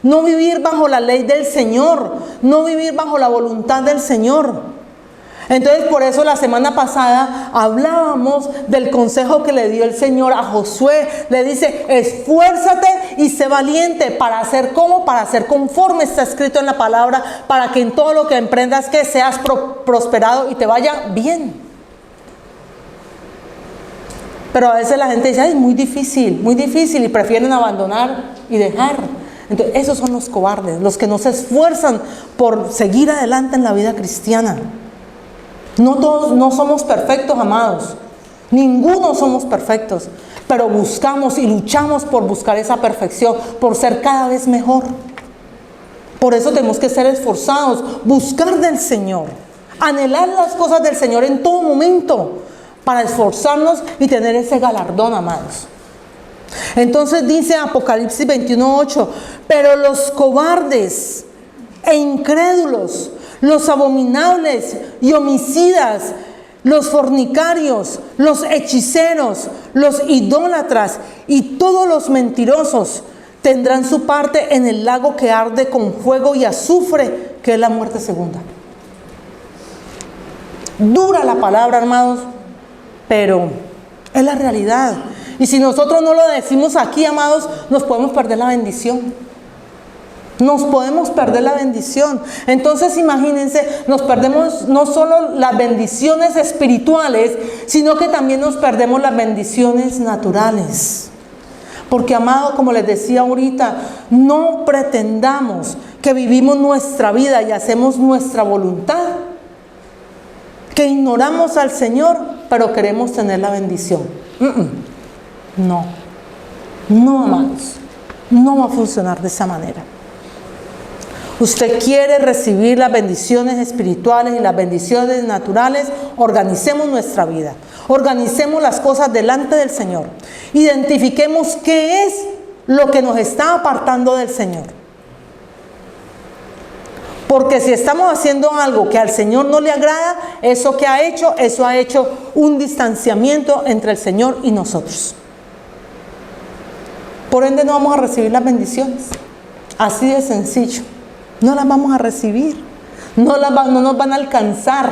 no vivir bajo la ley del Señor, no vivir bajo la voluntad del Señor. Entonces, por eso la semana pasada hablábamos del consejo que le dio el Señor a Josué. Le dice, esfuérzate y sé valiente para hacer como, para hacer conforme está escrito en la palabra, para que en todo lo que emprendas que seas prosperado y te vaya bien. Pero a veces la gente dice, ay, muy difícil, y prefieren abandonar y dejar. Entonces, esos son los cobardes, los que no se esfuerzan por seguir adelante en la vida cristiana. No todos, no somos perfectos, amados. Ninguno somos perfectos. Pero buscamos y luchamos por buscar esa perfección, por ser cada vez mejor. Por eso tenemos que ser esforzados, buscar del Señor, anhelar las cosas del Señor en todo momento, para esforzarnos y tener ese galardón, amados. Entonces dice Apocalipsis 21:8, pero los cobardes e incrédulos, los abominables y homicidas, los fornicarios, los hechiceros, los idólatras y todos los mentirosos tendrán su parte en el lago que arde con fuego y azufre, que es la muerte segunda. Dura la palabra, hermanos, pero es la realidad. Y si nosotros no lo decimos aquí, amados, nos podemos perder la bendición. Nos podemos perder la bendición. Entonces imagínense, nos perdemos no solo las bendiciones espirituales, sino que también nos perdemos las bendiciones naturales. Porque, amado, como les decía ahorita, no pretendamos que vivimos nuestra vida y hacemos nuestra voluntad, que ignoramos al Señor, pero queremos tener la bendición. No, amados, no va a funcionar de esa manera. Usted quiere recibir las bendiciones espirituales y las bendiciones naturales, organicemos nuestra vida, organicemos las cosas delante del Señor, identifiquemos qué es lo que nos está apartando del Señor. Porque si estamos haciendo algo que al Señor no le agrada, eso ha hecho un distanciamiento entre el Señor y nosotros. Por ende no vamos a recibir las bendiciones, así de sencillo. No las vamos a recibir, no nos van a alcanzar,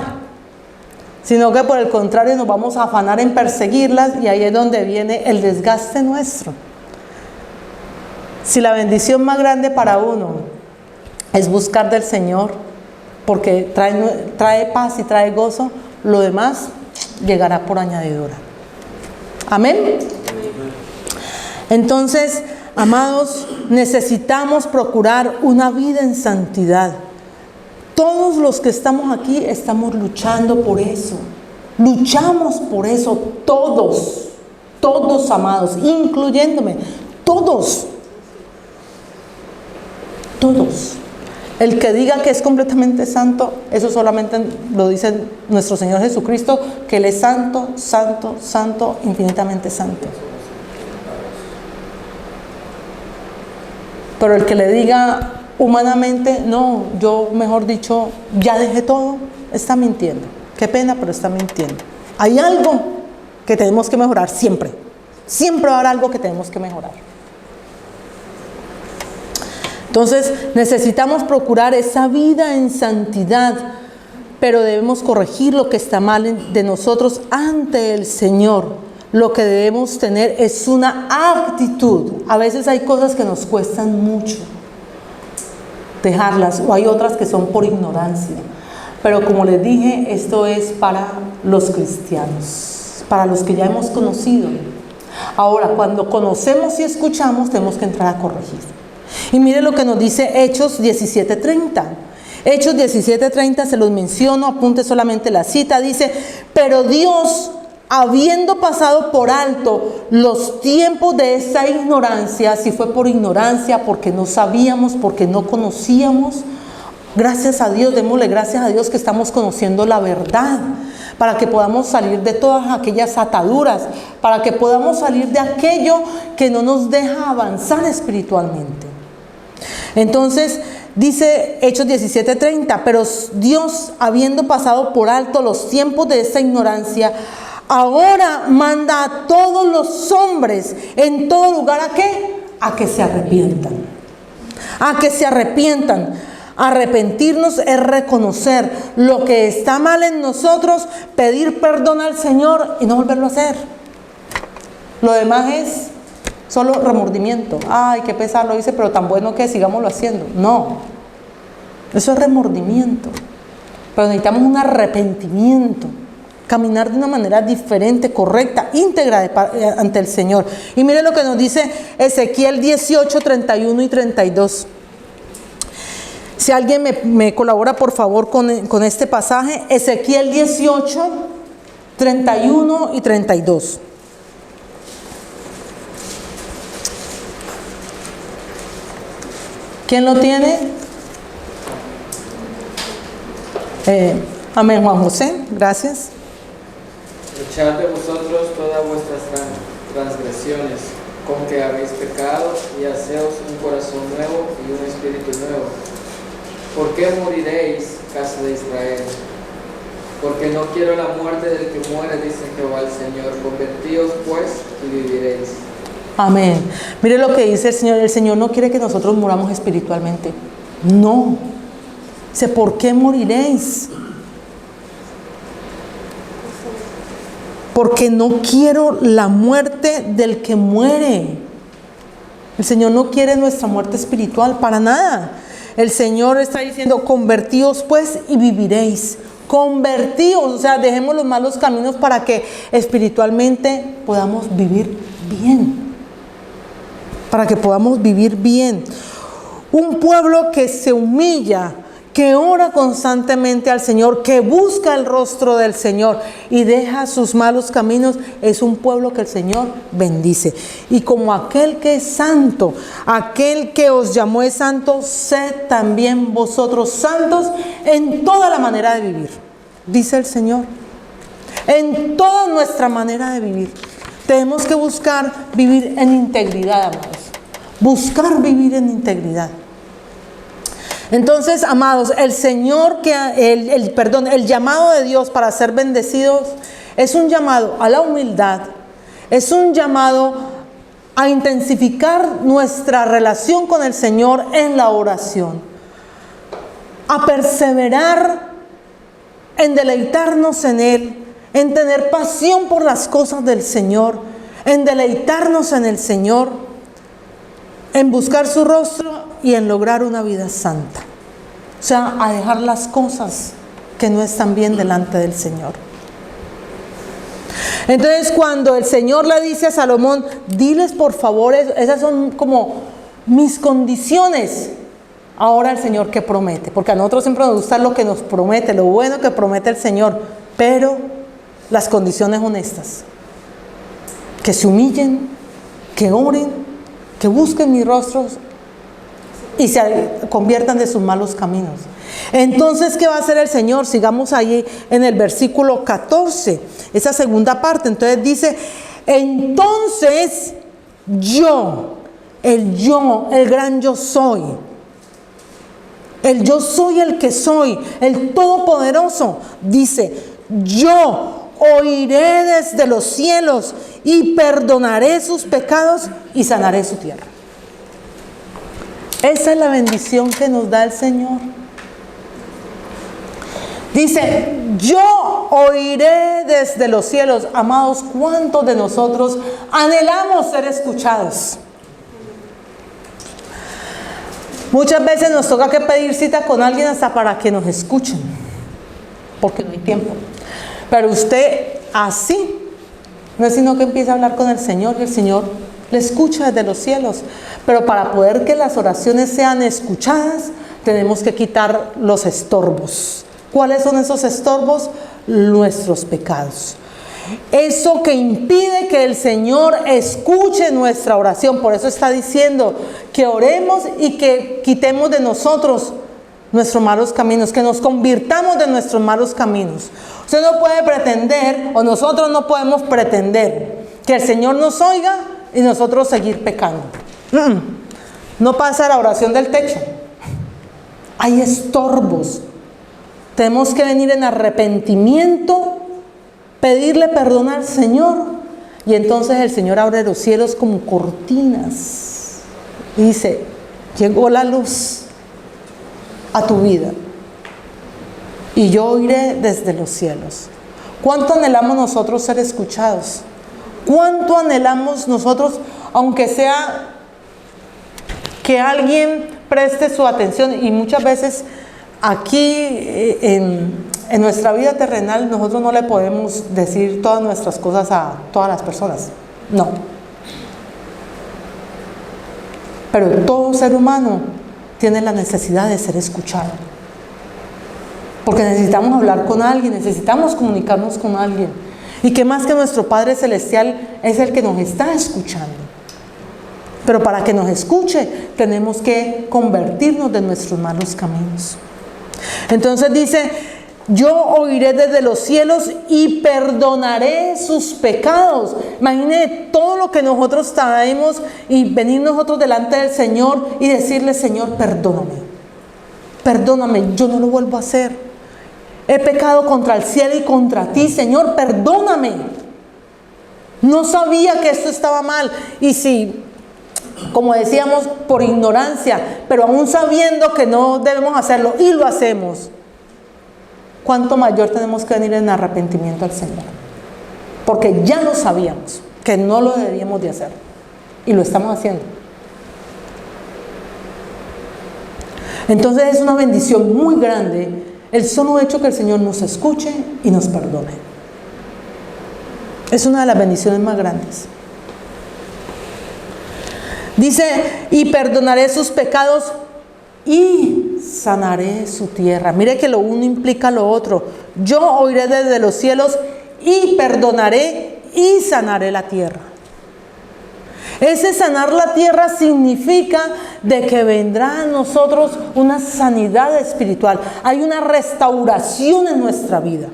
sino que por el contrario nos vamos a afanar en perseguirlas, y ahí es donde viene el desgaste nuestro. Si la bendición más grande para uno es buscar del Señor, porque trae paz y trae gozo, lo demás llegará por añadidura. Amén. Entonces, amados, necesitamos procurar una vida en santidad. Todos los que estamos aquí estamos luchando por eso. Luchamos por eso, todos, amados, incluyéndome, todos. El que diga que es completamente santo, eso solamente lo dice nuestro Señor Jesucristo, que Él es santo, santo, santo, infinitamente santo. Pero el que le diga humanamente, no, yo mejor dicho, ya dejé todo, está mintiendo. Qué pena, pero está mintiendo. Hay algo que tenemos que mejorar siempre. Siempre va a haber algo que tenemos que mejorar. Entonces necesitamos procurar esa vida en santidad, pero debemos corregir lo que está mal de nosotros ante el Señor. Lo que debemos tener es una actitud. A veces hay cosas que nos cuestan mucho dejarlas, o hay otras que son por ignorancia. Pero como les dije, esto es para los cristianos, para los que ya hemos conocido. Ahora, cuando conocemos y escuchamos, tenemos que entrar a corregir. Y mire lo que nos dice Hechos 17:30. Hechos 17:30, se los menciono, apunte solamente la cita. Dice, pero Dios, habiendo pasado por alto los tiempos de esa ignorancia, si fue por ignorancia, porque no sabíamos, porque no conocíamos, gracias a Dios, démosle gracias a Dios que estamos conociendo la verdad, para que podamos salir de todas aquellas ataduras, para que podamos salir de aquello que no nos deja avanzar espiritualmente. Entonces dice Hechos 17:30, pero Dios, habiendo pasado por alto los tiempos de esa ignorancia, ahora manda a todos los hombres en todo lugar, ¿a qué? A que se arrepientan. a que se arrepientan. Arrepentirnos es reconocer lo que está mal en nosotros, pedir perdón al Señor y no volverlo a hacer. Lo demás es solo remordimiento. Ay, qué pesar lo hice, pero tan bueno que sigámoslo haciendo. No, eso es remordimiento. Pero necesitamos un arrepentimiento, caminar de una manera diferente, correcta, íntegra ante el Señor. Y mire lo que nos dice Ezequiel 18, 31 y 32. Si alguien me colabora por favor con este pasaje, Ezequiel 18, 31 y 32. ¿Quién lo tiene? Amén, Juan José, gracias. Echad de vosotros todas vuestras transgresiones, con que habéis pecado, y haceos un corazón nuevo y un espíritu nuevo. ¿Por qué moriréis, casa de Israel? Porque no quiero la muerte del que muere, dice Jehová el Señor. Convertíos pues y viviréis. Amén. Mire lo que dice el Señor. El Señor no quiere que nosotros muramos espiritualmente. No. Dice, ¿por qué moriréis? Porque no quiero la muerte del que muere. El Señor no quiere nuestra muerte espiritual para nada. El Señor está diciendo, convertíos pues y viviréis. Convertíos, o sea, dejemos los malos caminos para que espiritualmente podamos vivir bien. Para que podamos vivir bien. Un pueblo que se humilla, que ora constantemente al Señor, que busca el rostro del Señor y deja sus malos caminos, es un pueblo que el Señor bendice. Y como aquel que es santo, aquel que os llamó es santo, sed también vosotros santos en toda la manera de vivir, dice el Señor. En toda nuestra manera de vivir. Tenemos que buscar vivir en integridad, amados. Buscar vivir en integridad. Entonces, amados, el llamado de Dios para ser bendecidos es un llamado a la humildad, es un llamado a intensificar nuestra relación con el Señor en la oración, a perseverar en deleitarnos en Él, en tener pasión por las cosas del Señor, en deleitarnos en el Señor, en buscar su rostro y en lograr una vida santa. O sea, a dejar las cosas que no están bien delante del Señor. Entonces, cuando el Señor le dice a Salomón, diles por favor, esas son como mis condiciones. Ahora el Señor, ¿qué promete? Porque a nosotros siempre nos gusta lo que nos promete, lo bueno que promete el Señor, pero las condiciones honestas. Que se humillen, que oren, que busquen mis rostros y se conviertan de sus malos caminos. Entonces, ¿qué va a hacer el Señor? Sigamos ahí en el versículo 14, esa segunda parte. Entonces dice, entonces yo, el gran yo soy, el que soy, el todopoderoso, dice, yo oiré desde los cielos y perdonaré sus pecados y sanaré su tierra. Esa es la bendición que nos da el Señor. Dice, yo oiré desde los cielos. Amados, ¿cuántos de nosotros anhelamos ser escuchados? Muchas veces nos toca que pedir cita con alguien hasta para que nos escuchen, porque no hay tiempo. Pero usted así, no es sino que empieza a hablar con el Señor y el Señor le escucha desde los cielos. Pero para poder que las oraciones sean escuchadas, tenemos que quitar los estorbos. ¿Cuáles son esos estorbos? Nuestros pecados. Eso que impide que el Señor escuche nuestra oración. Por eso está diciendo que oremos y que quitemos de nosotros nuestros malos caminos, que nos convirtamos de nuestros malos caminos. Usted no puede pretender, o nosotros no podemos pretender, que el Señor nos oiga y nosotros seguir pecando. No pasa la oración del techo. Hay estorbos. Tenemos que venir en arrepentimiento, pedirle perdón al Señor, y entonces el Señor abre los cielos como cortinas. Y dice, llegó la luz a tu vida y yo oiré desde los cielos. ¿Cuánto anhelamos nosotros ser escuchados? ¿Cuánto anhelamos nosotros, aunque sea que alguien preste su atención? Y muchas veces aquí en nuestra vida terrenal nosotros no le podemos decir todas nuestras cosas a todas las personas, no. Pero todo ser humano tiene la necesidad de ser escuchado. Porque necesitamos hablar con alguien, necesitamos comunicarnos con alguien. Y que más que nuestro Padre Celestial es el que nos está escuchando. Pero para que nos escuche, tenemos que convertirnos de nuestros malos caminos. Entonces dice, yo oiré desde los cielos y perdonaré sus pecados. Imagine todo lo que nosotros traemos y venir nosotros delante del Señor y decirle, Señor, perdóname. Perdóname, yo no lo vuelvo a hacer. He pecado contra el cielo y contra ti, Señor, perdóname. No sabía que esto estaba mal. Y si, como decíamos, por ignorancia, pero aún sabiendo que no debemos hacerlo y lo hacemos, ¿cuánto mayor tenemos que venir en arrepentimiento al Señor? Porque ya lo sabíamos, que no lo deberíamos de hacer. Y lo estamos haciendo. Entonces es una bendición muy grande el solo hecho que el Señor nos escuche y nos perdone. Es una de las bendiciones más grandes. Dice, y perdonaré sus pecados y sanaré su tierra. Mire que lo uno implica lo otro. Yo oiré desde los cielos y perdonaré y sanaré la tierra. Ese sanar la tierra significa de que vendrá a nosotros una sanidad espiritual. Hay una restauración en nuestra vida.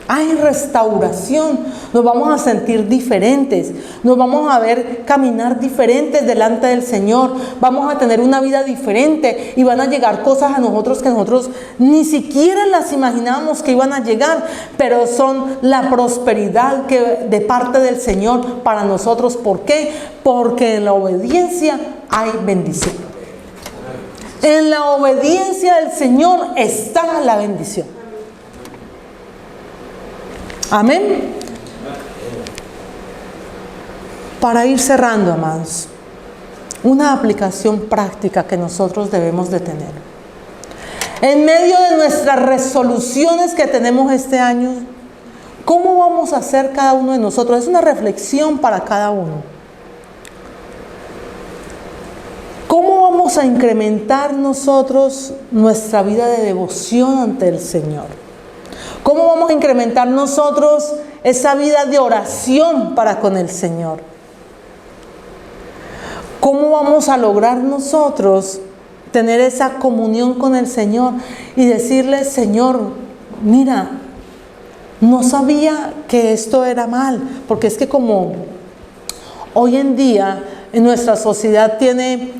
Hay restauración. Nos vamos a sentir diferentes. Nos vamos a ver caminar diferentes delante del Señor. Vamos a tener una vida diferente. Y van a llegar cosas a nosotros que nosotros ni siquiera las imaginábamos que iban a llegar. Pero son la prosperidad de parte del Señor para nosotros. ¿Por qué? Porque en la obediencia hay bendición. En la obediencia del Señor está la bendición. Amén. Para ir cerrando, amados, una aplicación práctica que nosotros debemos de tener. En medio de nuestras resoluciones que tenemos este año, ¿cómo vamos a hacer cada uno de nosotros? Es una reflexión para cada uno. ¿Cómo vamos a incrementar nosotros nuestra vida de devoción ante el Señor? ¿Cómo vamos a incrementar nosotros esa vida de oración para con el Señor? ¿Cómo vamos a lograr nosotros tener esa comunión con el Señor y decirle, Señor, mira, no sabía que esto era mal? Porque es que como hoy en día en nuestra sociedad tiene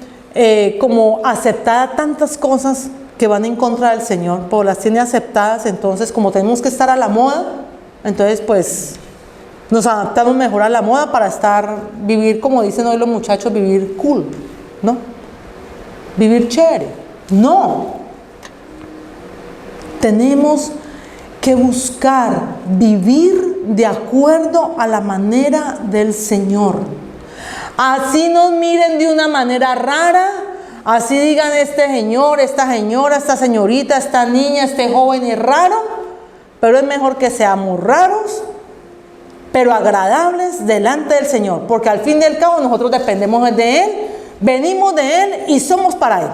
como aceptada tantas cosas que van en contra del Señor, pues las tiene aceptadas. Entonces, como tenemos que estar a la moda, entonces pues nos adaptamos mejor a la moda para vivir, como dicen hoy los muchachos, vivir cool, ¿no? Vivir chévere. No. Tenemos que buscar vivir de acuerdo a la manera del Señor. Así nos miren de una manera rara, así digan este señor, esta señora, esta señorita, esta niña, este joven es raro, pero es mejor que seamos raros, pero agradables delante del Señor, porque al fin y al cabo nosotros dependemos de Él, venimos de Él y somos para Él.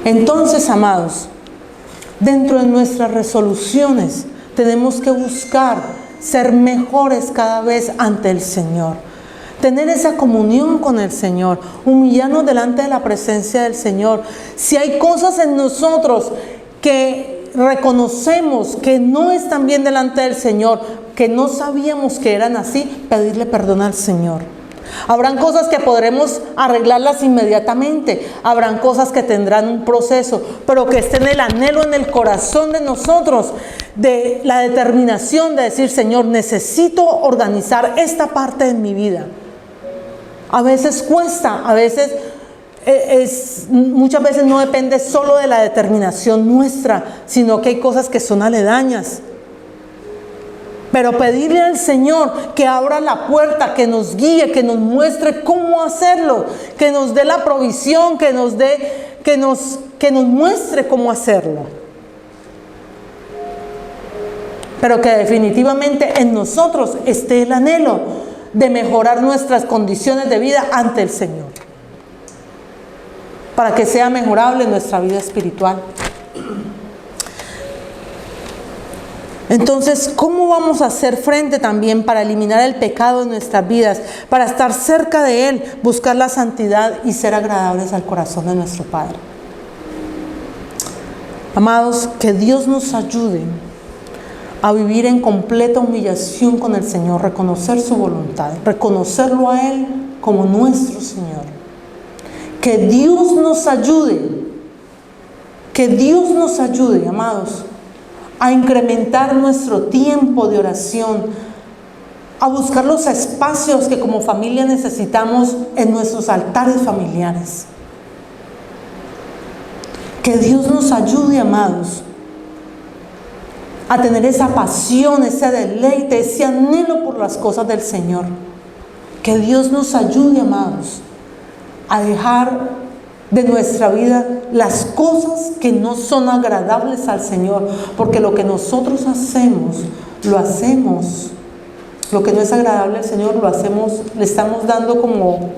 Entonces, amados, dentro de nuestras resoluciones tenemos que buscar ser mejores cada vez ante el Señor. Tener esa comunión con el Señor. Humillarnos delante de la presencia del Señor. Si hay cosas en nosotros que reconocemos que no están bien delante del Señor, que no sabíamos que eran así, pedirle perdón al Señor. Habrán cosas que podremos arreglarlas inmediatamente, habrán cosas que tendrán un proceso, pero que esté en el anhelo, en el corazón de nosotros, de la determinación de decir, Señor, necesito organizar esta parte de mi vida. A veces cuesta, a veces muchas veces no depende solo de la determinación nuestra, sino que hay cosas que son aledañas. Pero pedirle al Señor que abra la puerta, que nos guíe, que nos muestre cómo hacerlo, que nos dé la provisión, que nos muestre cómo hacerlo. Pero que definitivamente en nosotros esté el anhelo de mejorar nuestras condiciones de vida ante el Señor, para que sea mejorable nuestra vida espiritual. Entonces, ¿cómo vamos a hacer frente también para eliminar el pecado de nuestras vidas, para estar cerca de Él, buscar la santidad y ser agradables al corazón de nuestro Padre? Amados, que Dios nos ayude a vivir en completa humillación con el Señor, reconocer su voluntad, reconocerlo a Él como nuestro Señor. Que Dios nos ayude, amados, a incrementar nuestro tiempo de oración, a buscar los espacios que como familia necesitamos en nuestros altares familiares. Que Dios nos ayude, amados, a tener esa pasión, ese deleite, ese anhelo por las cosas del Señor. Que Dios nos ayude, amados, a dejar de nuestra vida las cosas que no son agradables al Señor, porque lo que nosotros hacemos, lo que no es agradable al Señor, lo hacemos, le estamos dando como,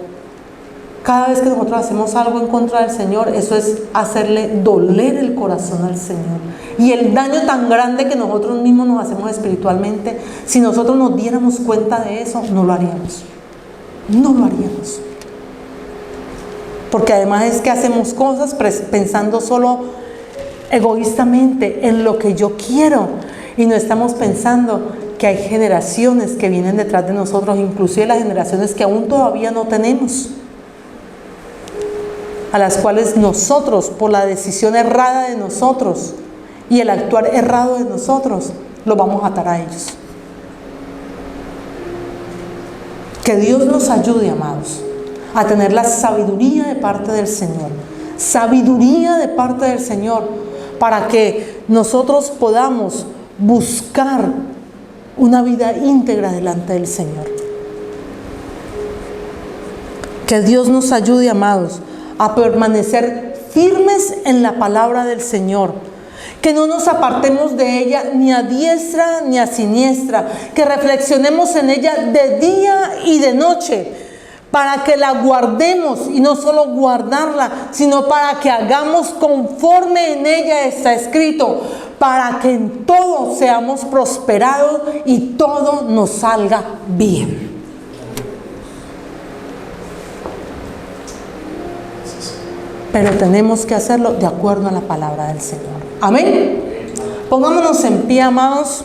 cada vez que nosotros hacemos algo en contra del Señor, eso es hacerle doler el corazón al Señor. Y el daño tan grande que nosotros mismos nos hacemos espiritualmente, si nosotros nos diéramos cuenta de eso, no lo haríamos. Porque además es que hacemos cosas pensando solo egoístamente en lo que yo quiero, y no estamos pensando que hay generaciones que vienen detrás de nosotros, inclusive las generaciones que aún todavía no tenemos, a las cuales nosotros, por la decisión errada de nosotros y el actuar errado de nosotros, los vamos a atar a ellos. Que Dios nos ayude, amados, a tener la sabiduría de parte del Señor. Sabiduría de parte del Señor, para que nosotros podamos buscar una vida íntegra delante del Señor. Que Dios nos ayude, amados, a permanecer firmes en la palabra del Señor. Que no nos apartemos de ella ni a diestra ni a siniestra. Que reflexionemos en ella de día y de noche, para que la guardemos, y no solo guardarla, sino para que hagamos conforme en ella está escrito, para que en todo seamos prosperados y todo nos salga bien. Pero tenemos que hacerlo de acuerdo a la palabra del Señor. Amén. Pongámonos en pie, amados.